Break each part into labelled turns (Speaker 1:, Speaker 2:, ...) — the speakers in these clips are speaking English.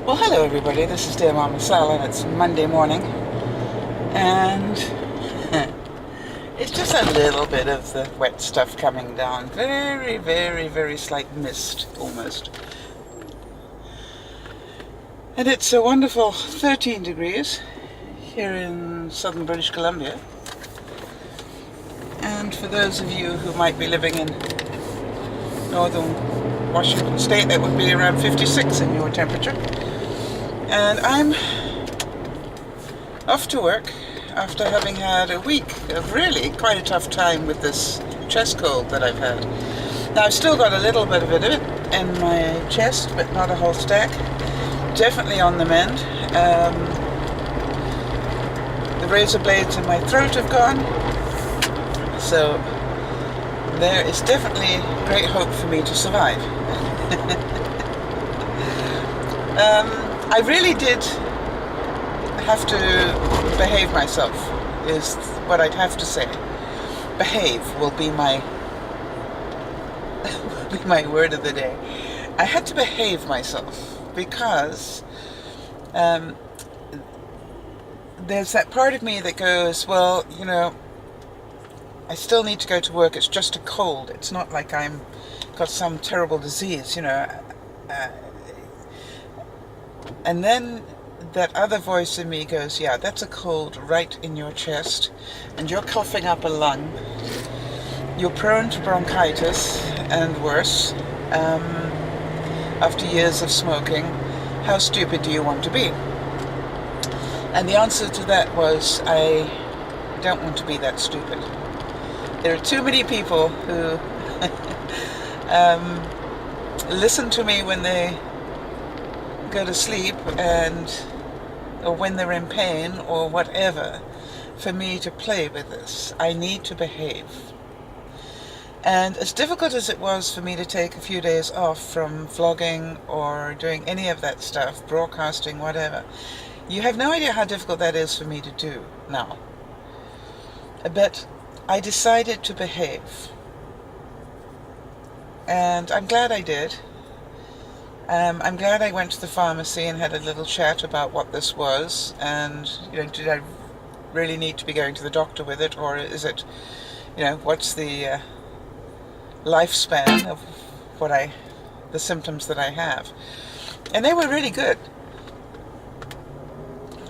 Speaker 1: Well, hello everybody, this is DearMamaSal and it's Monday morning, and it's just a little bit of the wet stuff coming down. Very, very, very slight mist, almost. And it's a wonderful 13 degrees here in southern British Columbia. And for those of you who might be living in northern Washington State, that would be around 56 in your temperature. And I'm off to work after having had a week of really quite a tough time with this chest cold that I've had. Now I've still got a little bit of it in my chest, but not a whole stack. Definitely on the mend. The razor blades in my throat have gone. So there is definitely great hope for me to survive. I really did have to behave myself, is what I'd have to say. Behave will be my word of the day. I had to behave myself because there's that part of me that goes, well, you know, I still need to go to work. It's just a cold. It's not like I'm got some terrible disease, you know. And then that other voice in me goes, yeah, that's a cold right in your chest, and you're coughing up a lung. You're prone to bronchitis and worse after years of smoking. How stupid do you want to be? And the answer to that was, I don't want to be that stupid. There are too many people who listen to me when they go to sleep or when they're in pain or whatever, for me to play with this. I need to behave. And as difficult as it was for me to take a few days off from vlogging or doing any of that stuff, broadcasting, whatever, you have no idea how difficult that is for me to do now. But I decided to behave. And I'm glad I did. I'm glad I went to the pharmacy and had a little chat about what this was, and, you know, did I really need to be going to the doctor with it, or is it, you know, what's the lifespan of the symptoms that I have? And they were really good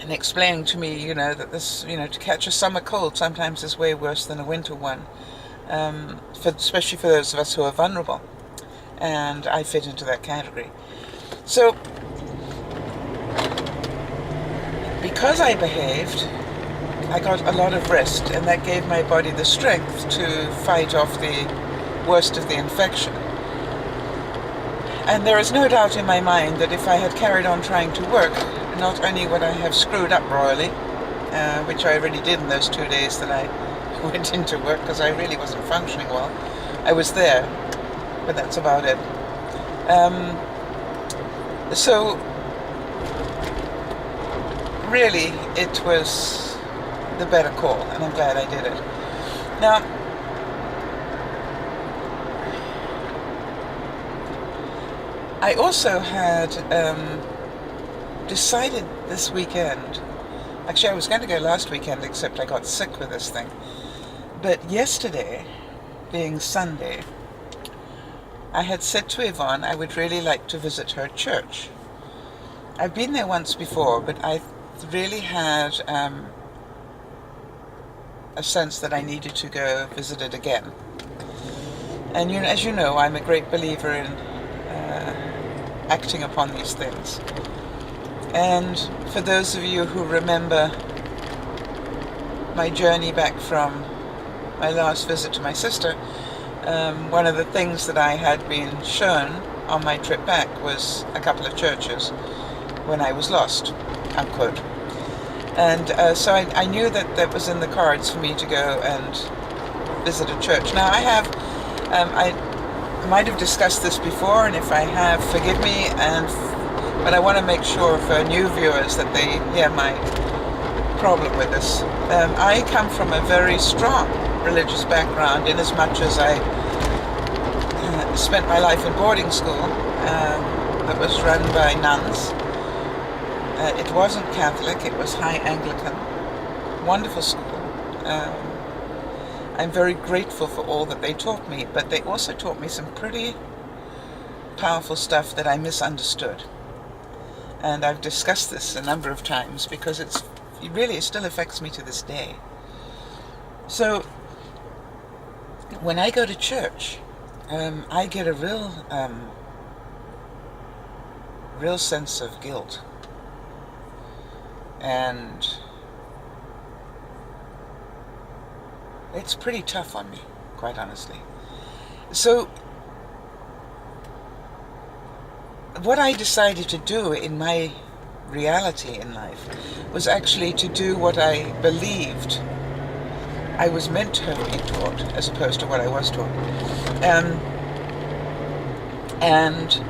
Speaker 1: in explaining to me, you know, that this, you know, to catch a summer cold sometimes is way worse than a winter one, especially for those of us who are vulnerable. And I fit into that category. So, because I behaved, I got a lot of rest, and that gave my body the strength to fight off the worst of the infection. And there is no doubt in my mind that if I had carried on trying to work, not only would I have screwed up royally, which I really did in those 2 days that I went into work, because I really wasn't functioning well. I was there, but that's about it. So really it was the better call, and I'm glad I did it. Now, I also had decided this weekend, actually I was going to go last weekend, except I got sick with this thing, but yesterday, being Sunday, I had said to Yvonne I would really like to visit her church. I've been there once before, but I really had a sense that I needed to go visit it again. And you know, as you know, I'm a great believer in acting upon these things. And for those of you who remember my journey back from my last visit to my sister, one of the things that I had been shown on my trip back was a couple of churches when I was lost, unquote. And so I knew that that was in the cards for me to go and visit a church. Now I have, I might have discussed this before, and if I have, forgive me, but I want to make sure for new viewers that they hear my problem with this. I come from a very strong religious background, in as much as I spent my life in boarding school that was run by nuns, It wasn't Catholic, it was High Anglican. Wonderful school. I'm very grateful for all that they taught me, but they also taught me some pretty powerful stuff that I misunderstood. And I've discussed this a number of times because it still affects me to this day. So when I go to church, I get a real sense of guilt. And it's pretty tough on me, quite honestly. So what I decided to do in my reality in life was actually to do what I believed I was meant to have been taught, as opposed to what I was taught, and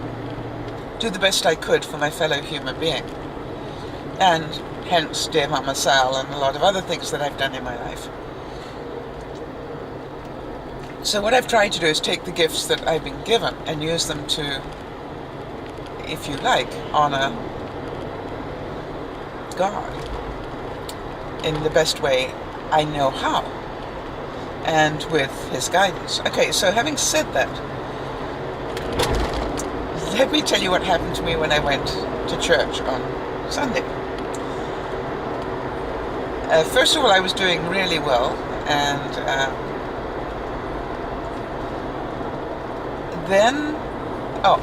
Speaker 1: do the best I could for my fellow human being, and hence Dear Mama Sal and a lot of other things that I've done in my life. So what I've tried to do is take the gifts that I've been given and use them to, if you like, honor God in the best way I know how, and with His guidance. Okay, so having said that, let me tell you what happened to me when I went to church on Sunday. First of all, I was doing really well, and then,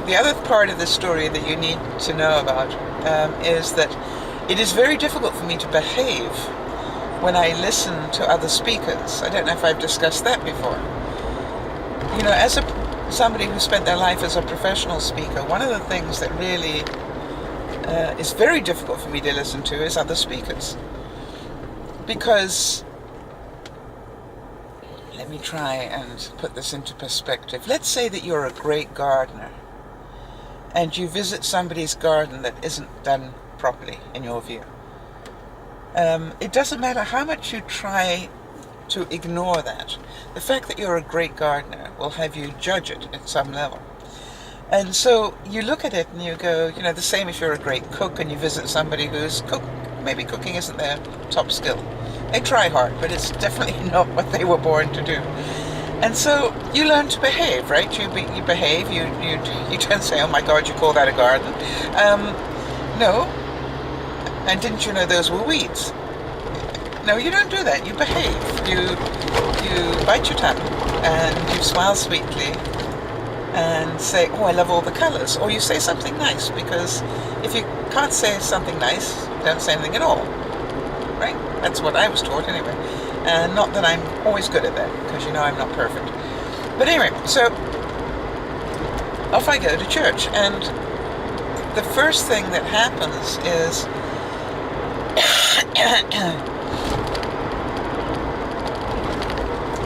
Speaker 1: the other part of the story that you need to know about is that it is very difficult for me to behave when I listen to other speakers. I don't know if I've discussed that before. You know, as somebody who spent their life as a professional speaker, one of the things that really is very difficult for me to listen to is other speakers. Because, let me try and put this into perspective. Let's say that you're a great gardener and you visit somebody's garden that isn't done properly in your view. It doesn't matter how much you try to ignore that. The fact that you're a great gardener will have you judge it at some level. And so you look at it and you go, you know, the same if you're a great cook and you visit somebody who's maybe cooking isn't their top skill. They try hard, but it's definitely not what they were born to do. And so you learn to behave, right? You behave. You don't say, "Oh my God, you call that a garden?" No. And didn't you know those were weeds? No, you don't do that. You behave. You bite your tongue and you smile sweetly and say, "Oh, I love all the colors." Or you say something nice, because if you can't say something nice, don't say anything at all. Right? That's what I was taught anyway. And not that I'm always good at that, because you know I'm not perfect. But anyway, so off I go to church, and the first thing that happens is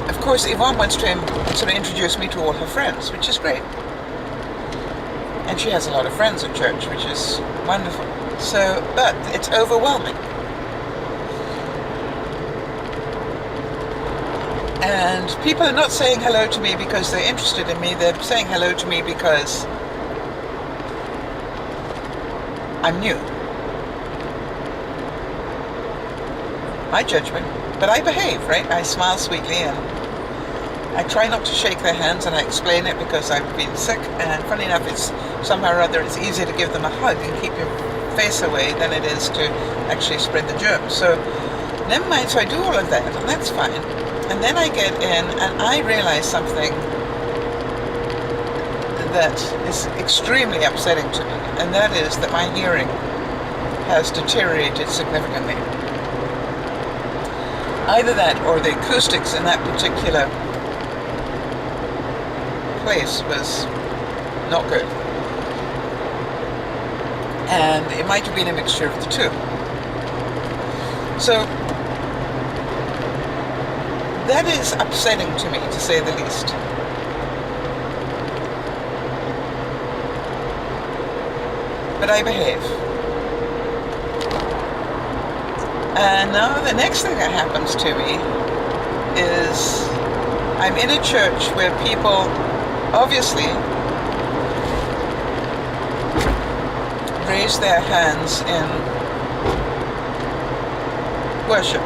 Speaker 1: of course Yvonne wants to sort of introduce me to all her friends, which is great. And she has a lot of friends at church, which is wonderful. So, but it's overwhelming. And people are not saying hello to me because they're interested in me. They're saying hello to me because I'm new. My judgment. But I behave, right? I smile sweetly and I try not to shake their hands, and I explain it because I've been sick, and funny enough, it's somehow or other it's easier to give them a hug and keep your face away than it is to actually spread the germs. So never mind, so I do all of that, and that's fine. And then I get in and I realize something that is extremely upsetting to me, and that is that my hearing has deteriorated significantly. Either that or the acoustics in that particular place was not good. And it might have been a mixture of the two. So that is upsetting to me, to say the least. But I behave. And now the next thing that happens to me is I'm in a church where people obviously raise their hands in worship.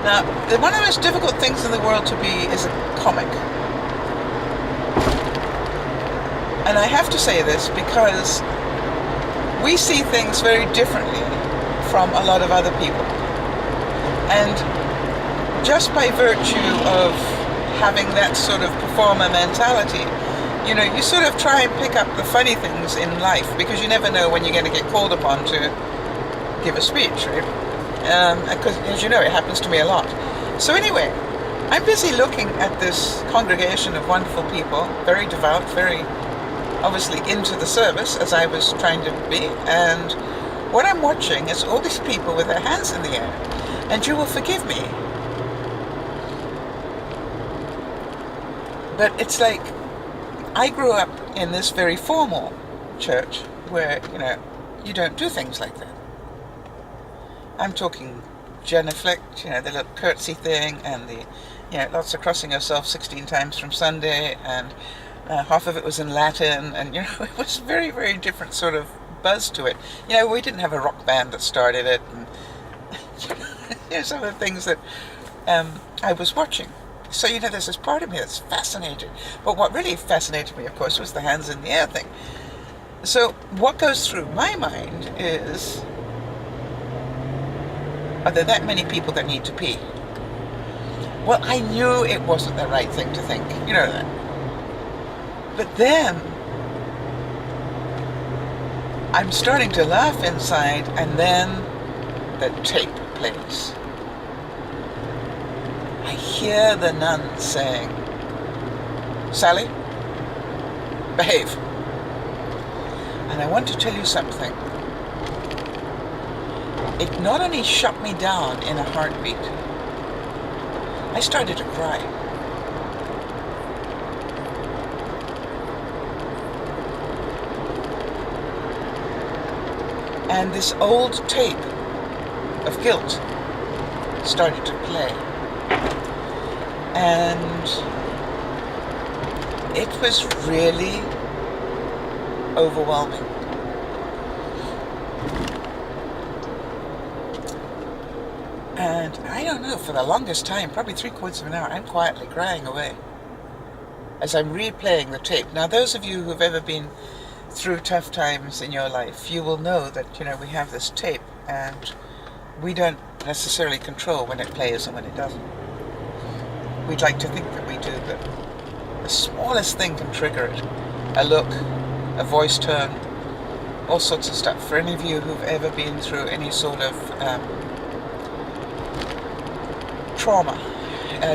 Speaker 1: Now, one of the most difficult things in the world to be is a comic. And I have to say this because we see things very differently from a lot of other people. And just by virtue of having that sort of performer mentality, you sort of try and pick up the funny things in life because you never know when you're going to get called upon to give a speech, right? Because, as you know, it happens to me a lot. So anyway, I'm busy looking at this congregation of wonderful people, very devout, very obviously into the service, as I was trying to be, and what I'm watching is all these people with their hands in the air. And you will forgive me, but it's like I grew up in this very formal church where, you don't do things like that. I'm talking genuflect, the little curtsy thing, and the, lots of crossing yourself 16 times from Sunday, and half of it was in Latin, and, it was very, very different sort of buzz to it. We didn't have a rock band that started it, and some of the things that I was watching. So, there's this part of me that's fascinated. But what really fascinated me, of course, was the hands in the air thing. So what goes through my mind is, are there that many people that need to pee? Well, I knew it wasn't the right thing to think. You know that. But then I'm starting to laugh inside, and then the tape plays. I hear the nun saying, "Sally, behave." And I want to tell you something. It not only shut me down in a heartbeat, I started to cry. And this old tape of guilt started to play. And it was really overwhelming. And I don't know, for the longest time, probably 3/4 of an hour, I'm quietly crying away as I'm replaying the tape. Now, those of you who've ever been through tough times in your life, you will know that, we have this tape, and we don't necessarily control when it plays and when it doesn't. We'd like to think that we do, but the smallest thing can trigger it. A look, a voice tone, all sorts of stuff. For any of you who've ever been through any sort of trauma,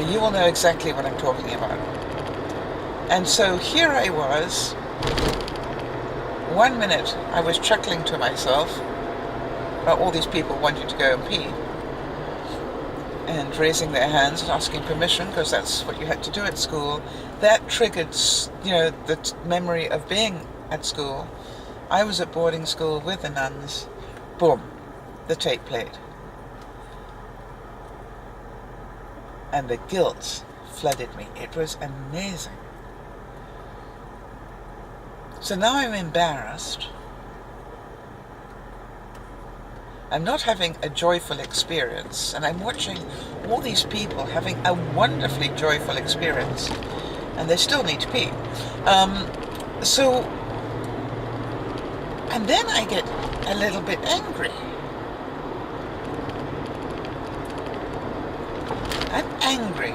Speaker 1: you will know exactly what I'm talking about. And so here I was. 1 minute I was chuckling to myself about all these people wanting to go and pee and raising their hands and asking permission, because that's what you had to do at school. That triggered, the memory of being at school. I was at boarding school with the nuns. Boom, the tape played. And the guilt flooded me. It was amazing. So now I'm embarrassed. I'm not having a joyful experience, and I'm watching all these people having a wonderfully joyful experience, and they still need to pee. And then I get a little bit angry. I'm angry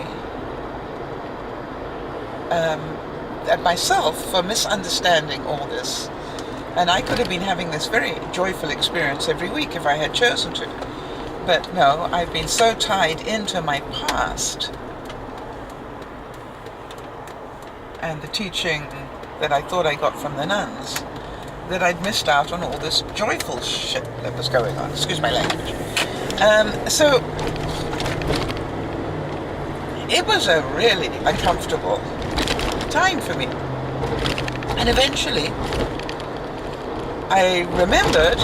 Speaker 1: at myself for misunderstanding all this. And I could have been having this very joyful experience every week if I had chosen to. But no, I've been so tied into my past and the teaching that I thought I got from the nuns that I'd missed out on all this joyful shit that was going on. Excuse my language. So it was a really uncomfortable time for me. And eventually I remembered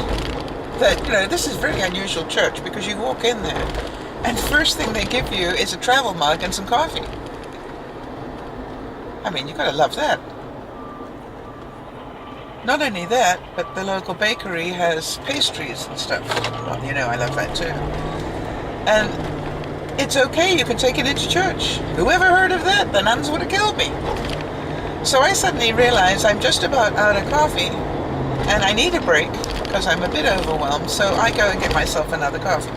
Speaker 1: that, this is a very unusual church, because you walk in there and first thing they give you is a travel mug and some coffee. I mean, you gotta love that. Not only that, but the local bakery has pastries and stuff. Well, you know, I love that too. And it's okay, you can take it into church. Whoever heard of that? The nuns would have killed me. So I suddenly realized I'm just about out of coffee, and I need a break because I'm a bit overwhelmed, so I go and get myself another coffee.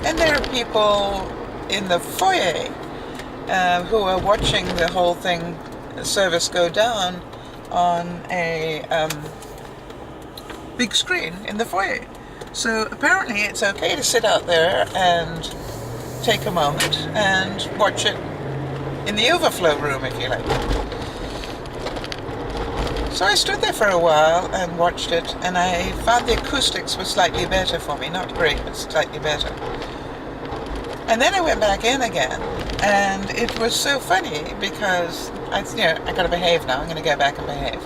Speaker 1: And there are people in the foyer who are watching the whole thing, service go down on a big screen in the foyer. So apparently it's okay to sit out there and take a moment and watch it in the overflow room, if you like. So I stood there for a while and watched it, and I found the acoustics were slightly better for me. Not great, but slightly better. And then I went back in again, and it was so funny because I got to behave now. I'm going to go back and behave.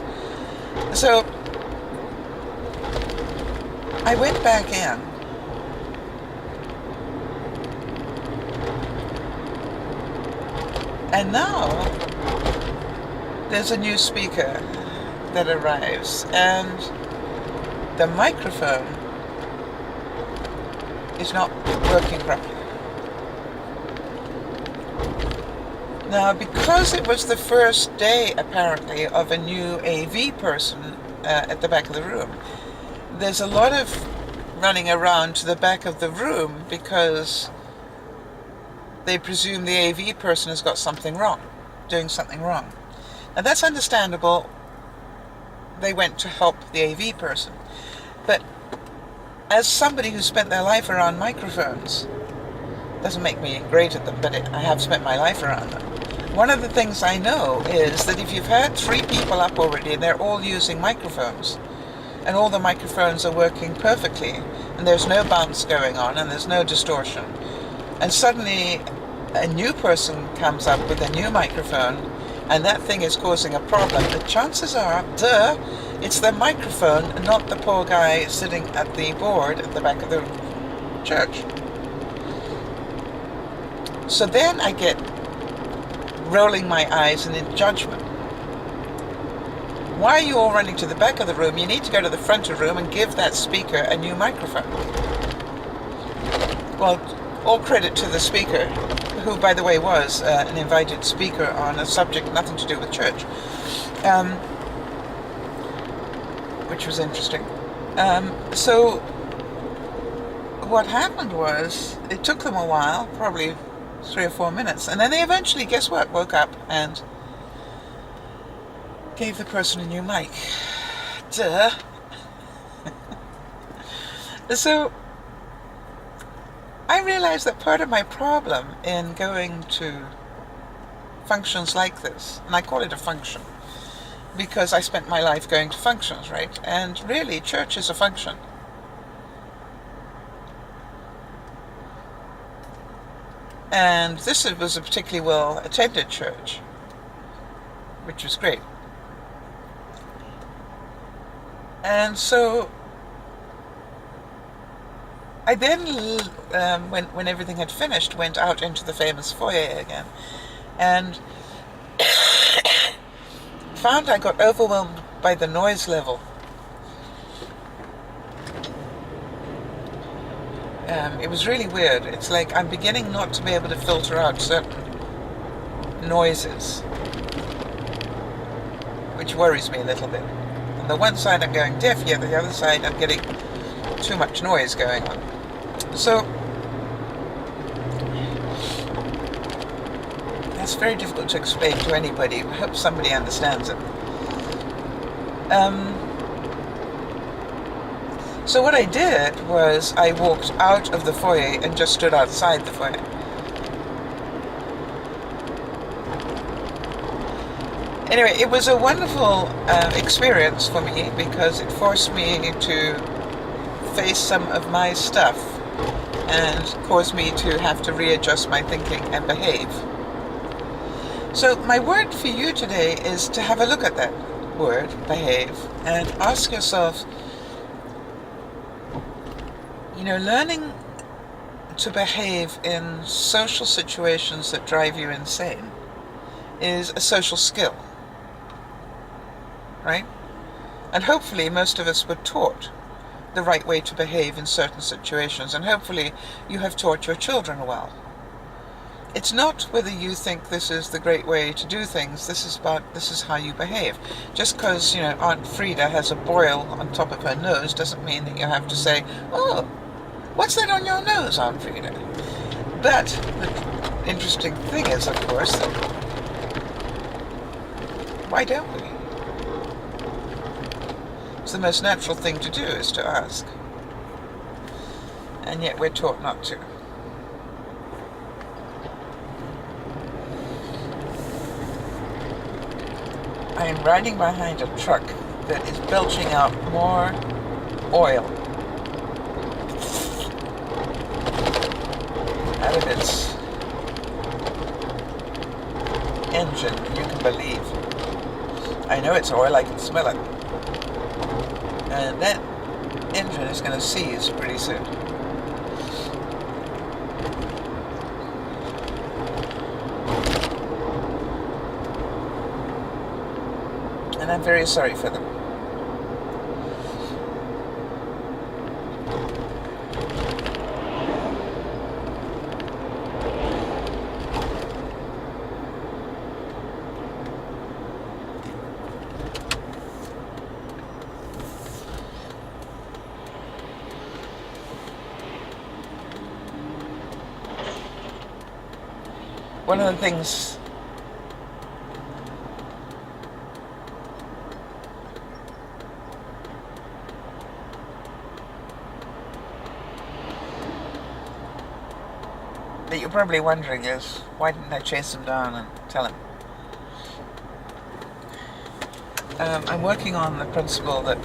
Speaker 1: So I went back in, and now there's a new speaker that arrives, and the microphone is not working properly. Now, because it was the first day, apparently, of a new AV person at the back of the room, there's a lot of running around to the back of the room because they presume the AV person has got something wrong, doing something wrong. Now, that's understandable. They went to help the AV person. But as somebody who spent their life around microphones, doesn't make me great at them, but I have spent my life around them. One of the things I know is that if you've had 3 people up already and they're all using microphones, and all the microphones are working perfectly, and there's no bounce going on, and there's no distortion, and suddenly a new person comes up with a new microphone, and that thing is causing a problem, the chances are, it's the microphone, not the poor guy sitting at the board at the back of the church. So then I get rolling my eyes and in judgment. Why are you all running to the back of the room? You need to go to the front of the room and give that speaker a new microphone. Well, all credit to the speaker, who, by the way, was an invited speaker on a subject nothing to do with church, which was interesting. So what happened was, it took them a while, probably 3 or 4 minutes, and then they eventually, guess what, woke up and gave the person a new mic. Duh. So I realized that part of my problem in going to functions like this, and I call it a function because I spent my life going to functions, right? And really, church is a function. And this was a particularly well-attended church, which was great. And so I then, when everything had finished, went out into the famous foyer again, and found I got overwhelmed by the noise level. It was really weird. It's like I'm beginning not to be able to filter out certain noises, which worries me a little bit. On the one side I'm going deaf, yet on the other side I'm getting too much noise going on. So that's very difficult to explain to anybody. I hope somebody understands it. So what I did was I walked out of the foyer and just stood outside the foyer. Anyway, it was a wonderful experience for me because it forced me to face some of my stuff and caused me to have to readjust my thinking and behave. So my word for you today is to have a look at that word, behave, and ask yourself, learning to behave in social situations that drive you insane is a social skill. right? And hopefully most of us were taught the right way to behave in certain situations, and hopefully you have taught your children well. It's not whether you think this is the great way to do things. This is how you behave. Just because, Aunt Frida has a boil on top of her nose doesn't mean that you have to say, "Oh, what's that on your nose, Aunt Frida?" But the interesting thing is, of course, that why don't we? It's the most natural thing to do, is to ask. And yet we're taught not to. I am riding behind a truck that is belching out more oil out of its engine than you can believe. I know it's oil, I can smell it. And that engine is going to seize pretty soon. And I'm very sorry for them. One of the things that you're probably wondering is, why didn't I chase him down and tell him? I'm working on the principle that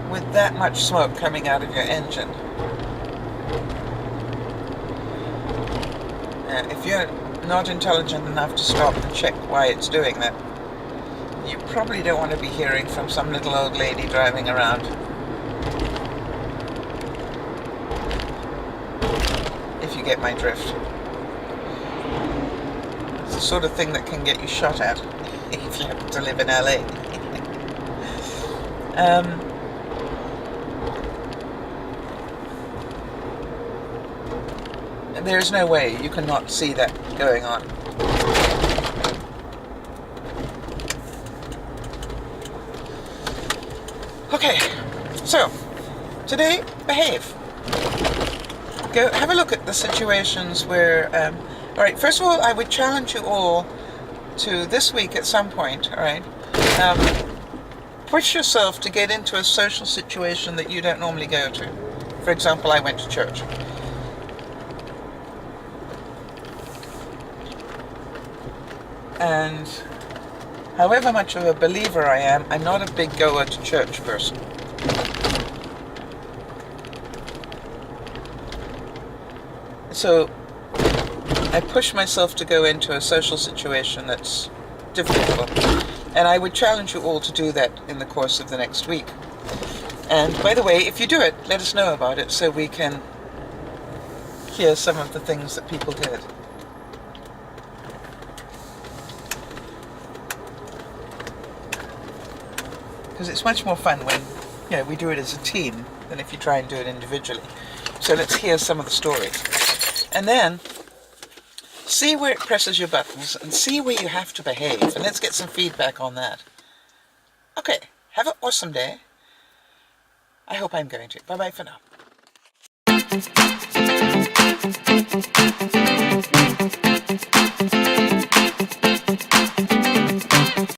Speaker 1: with that much smoke coming out of your engine, if you're not intelligent enough to stop and check why it's doing that, you probably don't want to be hearing from some little old lady driving around. If you get my drift. It's the sort of thing that can get you shot at if you happen to live in LA. There's no way you cannot see that going on. Okay, so today, behave. Go have a look at the situations where, all right, first of all, I would challenge you all to this week at some point, all right, push yourself to get into a social situation that you don't normally go to. For example, I went to church. And however much of a believer I am, I'm not a big goer to church person. So I push myself to go into a social situation that's difficult. And I would challenge you all to do that in the course of the next week. And by the way, if you do it, let us know about it so we can hear some of the things that people did. Because it's much more fun when we do it as a team than if you try and do it individually. So let's hear some of the stories. And then see where it presses your buttons and see where you have to behave. And let's get some feedback on that. Okay, have an awesome day. I hope I'm going to. Bye-bye for now.